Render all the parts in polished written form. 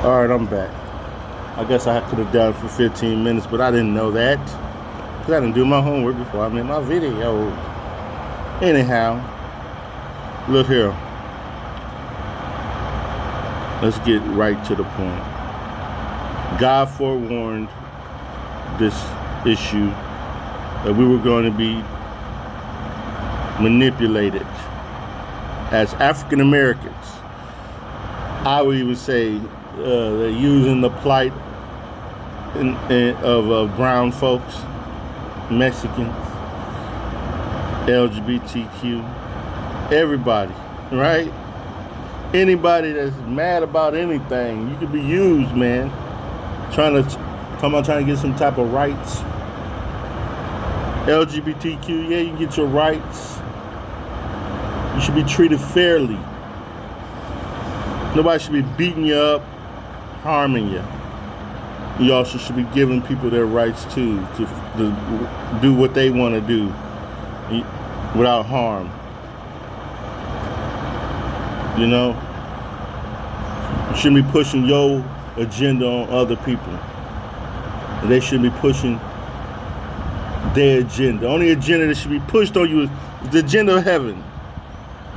All right, I'm back. I guess I could have done it for 15 minutes, but I didn't know that. Because I didn't do my homework before I made my video. Anyhow, look here. Let's get right to the point. God forewarned this issue that we were going to be manipulated as African Americans. I would even say they're using the plight of brown folks, Mexicans, LGBTQ, everybody, right? Anybody that's mad about anything, you could be used, man. Trying to get some type of rights. LGBTQ, yeah, you get your rights. You should be treated fairly. Nobody should be beating you up, harming you. You also should be giving people their rights too, to do what they want to do without harm. You know? You shouldn't be pushing your agenda on other people. They shouldn't be pushing their agenda. The only agenda that should be pushed on you is the agenda of heaven.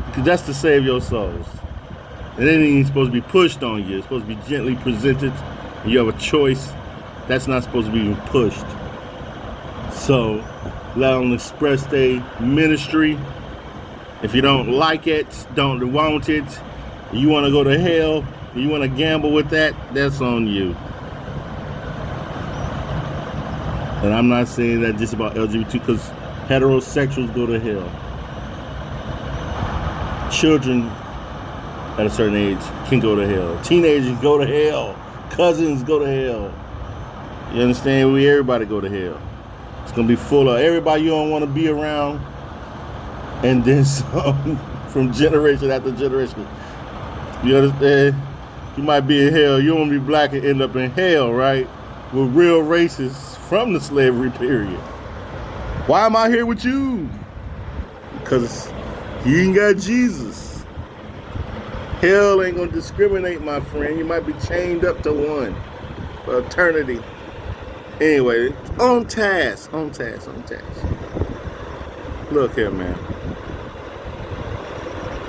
Because that's to save your souls. It ain't even supposed to be pushed on you. It's supposed to be gently presented. And you have a choice. That's not supposed to be even pushed. So, let them express their ministry. If you don't like it, don't want it, you want to go to hell, you want to gamble with that, that's on you. And I'm not saying that just about LGBT, because heterosexuals go to hell. Children at a certain age can go to hell. Teenagers go to hell. Cousins go to hell. You understand? Everybody go to hell. It's going to be full of everybody you don't want to be around. And then some from generation after generation. You understand? You might be in hell. You don't want to be black and end up in hell, right? With real racists from the slavery period. Why am I here with you? Because you ain't got Jesus. Hell ain't gonna discriminate, my friend. You might be chained up to one for eternity. Anyway, on task. Look here, man.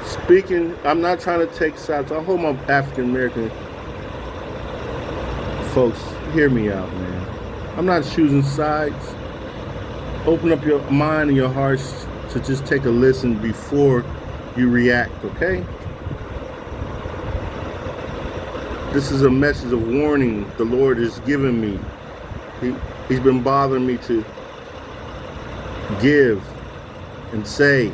Speaking, I'm not trying to take sides. I hope my African American folks hear me out, man. I'm not choosing sides. Open up your mind and your hearts to just take a listen before you react, okay? This is a message of warning the Lord is giving me. He's been bothering me to give and say.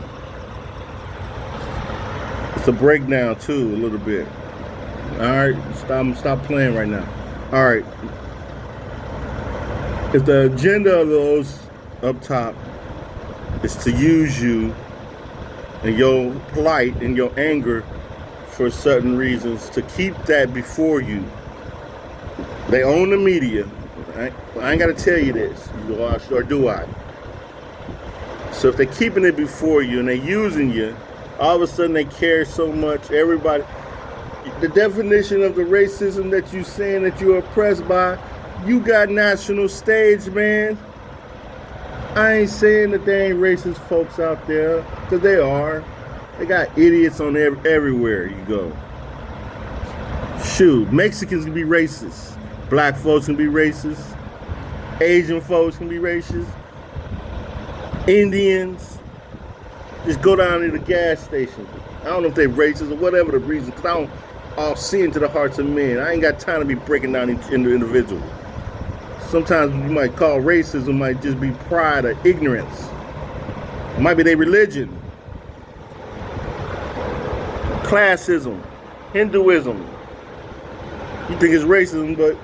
It's a breakdown too, a little bit. All right, stop playing right now. All right. If the agenda of those up top is to use you and your plight and your anger for certain reasons, to keep that before you, they own the media. Right? I ain't got to tell you this, or do I? So if they're keeping it before you and they're using you, all of a sudden they care so much. Everybody, the definition of the racism that you saying that you're oppressed by, you got national stage, man. I ain't saying that there ain't racist folks out there, because they are. They got idiots on everywhere you go. Shoot, Mexicans can be racist. Black folks can be racist. Asian folks can be racist. Indians. Just go down to the gas station. I don't know if they're racist or whatever the reason, because I don't all see into the hearts of men. I ain't got time to be breaking down into individuals. Sometimes you might call racism might just be pride or ignorance. It might be their religion. Classism, Hinduism. You think it's racism, but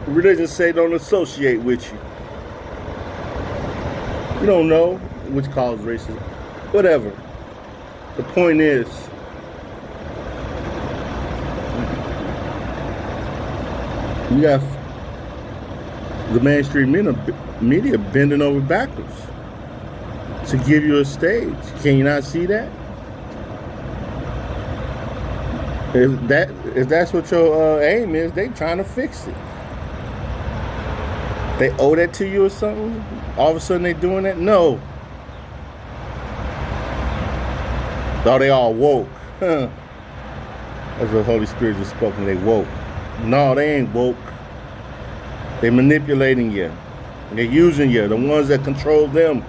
religion say don't associate with you. You don't know which causes racism. Whatever. The point is, you got the mainstream media bending over backwards to give you a stage. Can you not see that? If that's what your aim is, they trying to fix it. They owe that to you or something? All of a sudden they doing that? No. Oh, they all woke. Huh. That's what the Holy Spirit just spoke and they woke. No, they ain't woke. They manipulating you. They're using you. The ones that control them.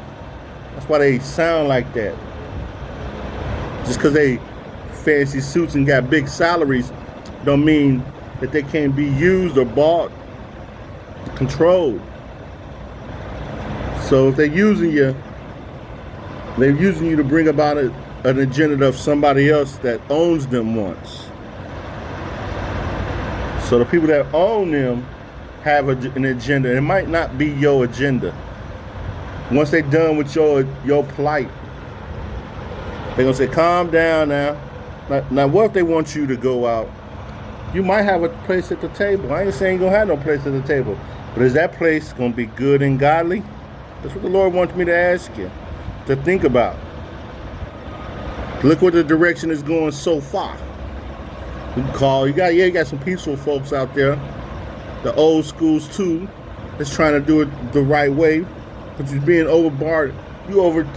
That's why they sound like that. Just because they fancy suits and got big salaries don't mean that they can't be used or bought, controlled. So if they're using you to bring about an agenda of somebody else that owns them once. So the people that own them have an agenda. It might not be your agenda. Once they're done with your plight, they're gonna say, calm down now. Now what if they want you to go out? You might have a place at the table. I ain't saying you're gonna have no place at the table. But is that place gonna be good and godly? That's what the Lord wants me to ask you, to think about. Look where the direction is going so far. You got some peaceful folks out there, the old schools too, that's trying to do it the right way, but you're being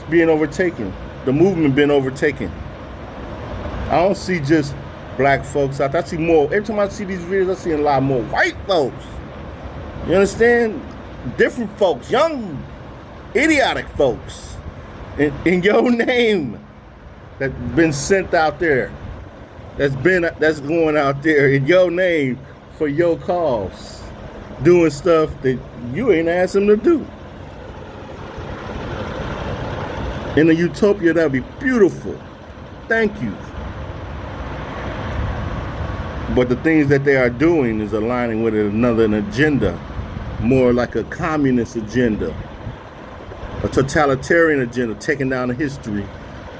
being overtaken. The movement being overtaken. I don't see just black folks out there. I see more. Every time I see these videos, I see a lot more white folks. You understand? Different folks, young, idiotic folks, in your name, that's been sent out there. That's going out there in your name for your cause, doing stuff that you ain't asked them to do. In a utopia, that'd be beautiful. Thank you. But the things that they are doing is aligning with an agenda, more like a communist agenda, a totalitarian agenda, taking down the history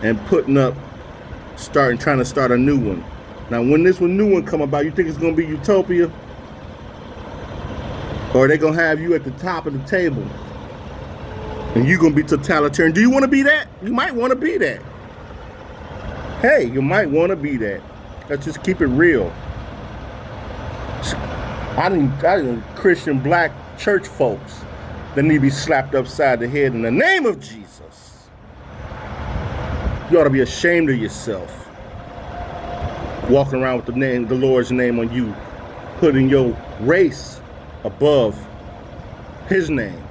and trying to start a new one. Now, when this new one come about, you think it's going to be utopia? Or are they going to have you at the top of the table? And you're going to be totalitarian. Do you want to be that? You might want to be that. Hey, you might want to be that. Let's just keep it real. I didn't Christian black church folks that need to be slapped upside the head in the name of Jesus. You ought to be ashamed of yourself. Walking around with the Lord's name on you, putting your race above his name.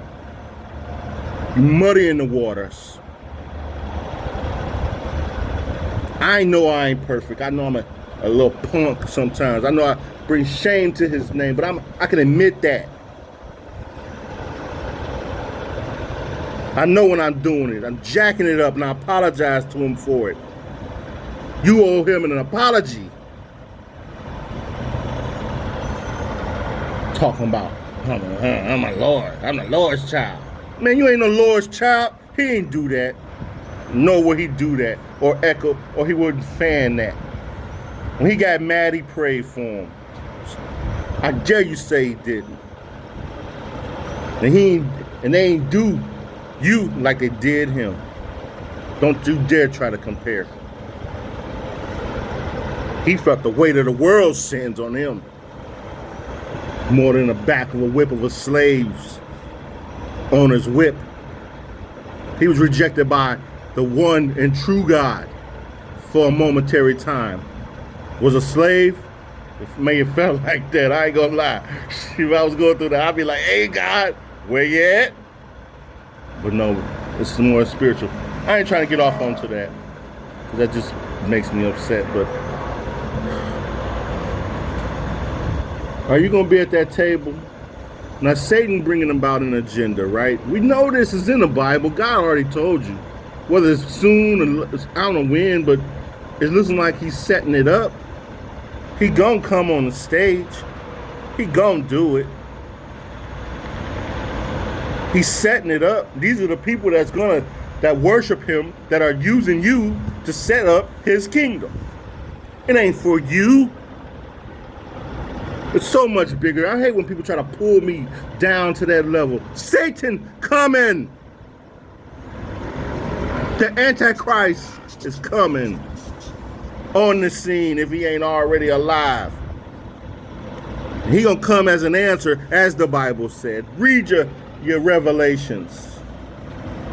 You muddying the waters. I know I ain't perfect. I know I'm a little punk sometimes. I know I bring shame to his name, but I can admit that. I know when I'm doing it. I'm jacking it up, and I apologize to him for it. You owe him an apology. Talking about, I'm a Lord. I'm the Lord's child. Man, you ain't no Lord's child. He ain't do that. Nor would he do that, or echo, or he wouldn't fan that. When he got mad, he prayed for him. I dare you say he didn't. And they ain't do you like they did him. Don't you dare try to compare. He felt the weight of the world's sins on him, more than the back of a whip of a slave's owner's whip. He was rejected by the one and true God for a momentary time. Was a slave? It may have felt like that. I ain't gonna lie. If I was going through that, I'd be like, hey God, where you at? But no, it's more spiritual. I ain't trying to get off onto that, because that just makes me upset. But are you gonna be at that table? Now Satan bringing about an agenda, right? We know this is in the Bible. God already told you. Whether it's soon or I don't know when, but it's looking like he's setting it up. He gonna come on the stage. He gonna do it. He's setting it up. These are the people that worship him, that are using you to set up his kingdom. It ain't for you. It's so much bigger. I hate when people try to pull me down to that level. Satan coming. The Antichrist is coming. on the scene if he ain't already alive. He gonna come as an answer, as the Bible said. Read your revelations.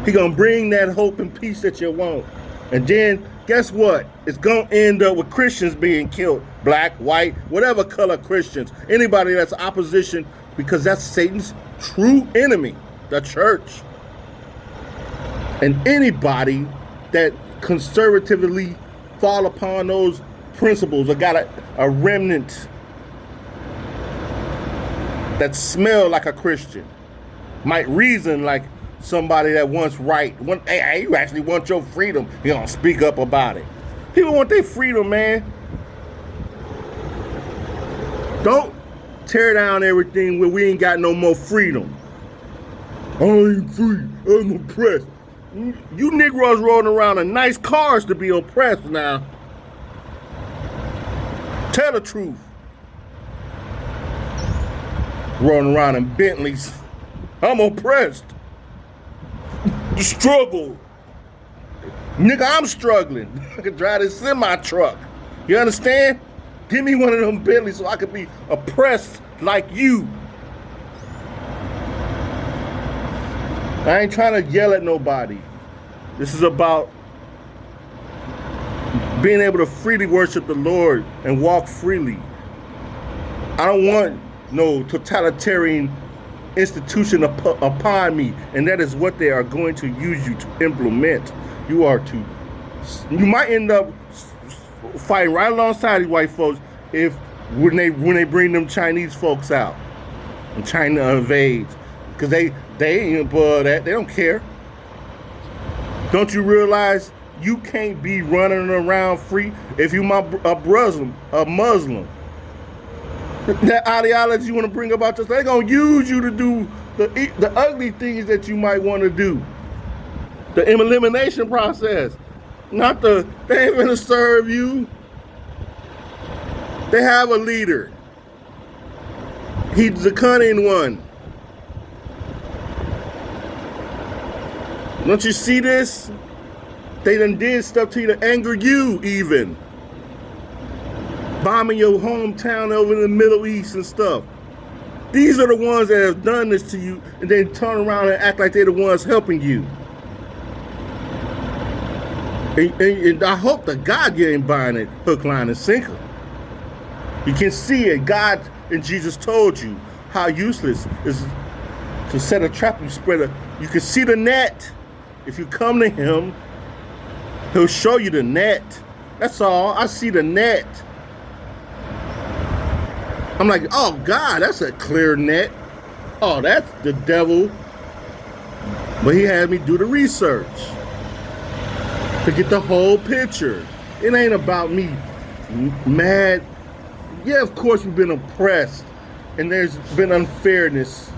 He gonna bring that hope and peace that you want. And then, guess what? It's gonna end up with Christians being killed. Black, white, whatever color Christians. Anybody that's opposition, because that's Satan's true enemy, the church. And anybody that conservatively fall upon those principles or got a remnant that smell like a Christian, might reason like somebody that wants right. Hey, you actually want your freedom. You don't speak up about it. People want their freedom, man. Don't tear down everything where we ain't got no more freedom. I ain't free. I'm oppressed. You Negroes rolling around in nice cars to be oppressed now. Tell the truth. Rolling around in Bentleys. I'm oppressed. Struggle. Nigga, I'm struggling. I can drive this semi-truck. You understand? Give me one of them Bentleys so I can be oppressed like you. I ain't trying to yell at nobody. This is about being able to freely worship the Lord and walk freely. I don't want no totalitarian institution upon me, and that is what they are going to use you to implement. You might end up fighting right alongside these white folks when they bring them Chinese folks out and China invades, because they ain't above that. They don't care. Don't you realize you can't be running around free if you a Muslim? That ideology you want to bring about yourself, they're going to use you to do the ugly things that you might want to do. The elimination process. They ain't going to serve you. They have a leader. He's the cunning one. Don't you see this? They done did stuff to you to anger you even. Bombing your hometown over in the Middle East and stuff. These are the ones that have done this to you and then turn around and act like they're the ones helping you. And I hope that God you ain't buying it hook, line, and sinker. You can see it. God and Jesus told you how useless it is to set a trap and spread a. You can see the net. If you come to him, he'll show you the net. That's all. I see the net. I'm like, oh God, that's a clear net. Oh, that's the devil. But he had me do the research to get the whole picture. It ain't about me mad. Yeah, of course we've been oppressed and there's been unfairness.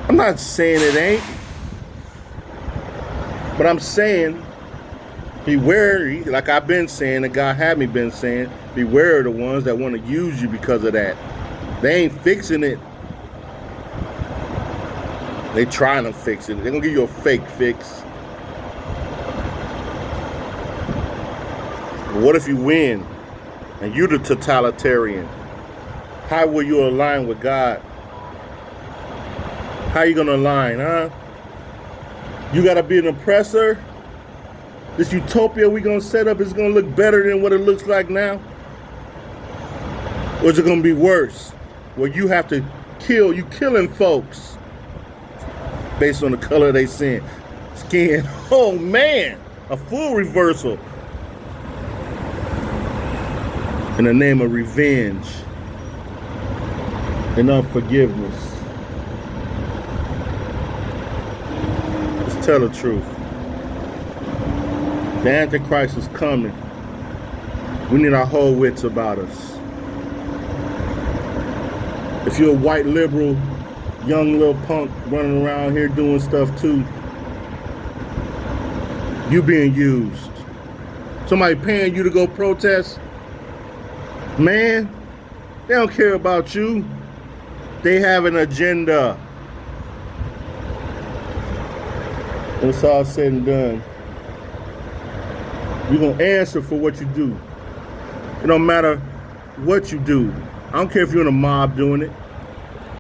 I'm not saying it ain't. But I'm saying, beware, like I've been saying, and God had me been saying, beware of the ones that want to use you because of that. They ain't fixing it. They trying to fix it. They're going to give you a fake fix. But what if you win and you're the totalitarian? How will you align with God? How you going to align, huh? You got to be an oppressor? This utopia we going to set up is going to look better than what it looks like now? Or is it going to be worse? Where you have to you killing folks based on the color of their skin. Oh man, a full reversal. In the name of revenge and unforgiveness. Tell the truth. The Antichrist is coming. We need our whole wits about us. If you're a white liberal, young little punk running around here doing stuff too, you being used. Somebody paying you to go protest, man, they don't care about you. They have an agenda. When it's all said and done, you're going to answer for what you do. It don't matter what you do. I don't care if you're in a mob doing it.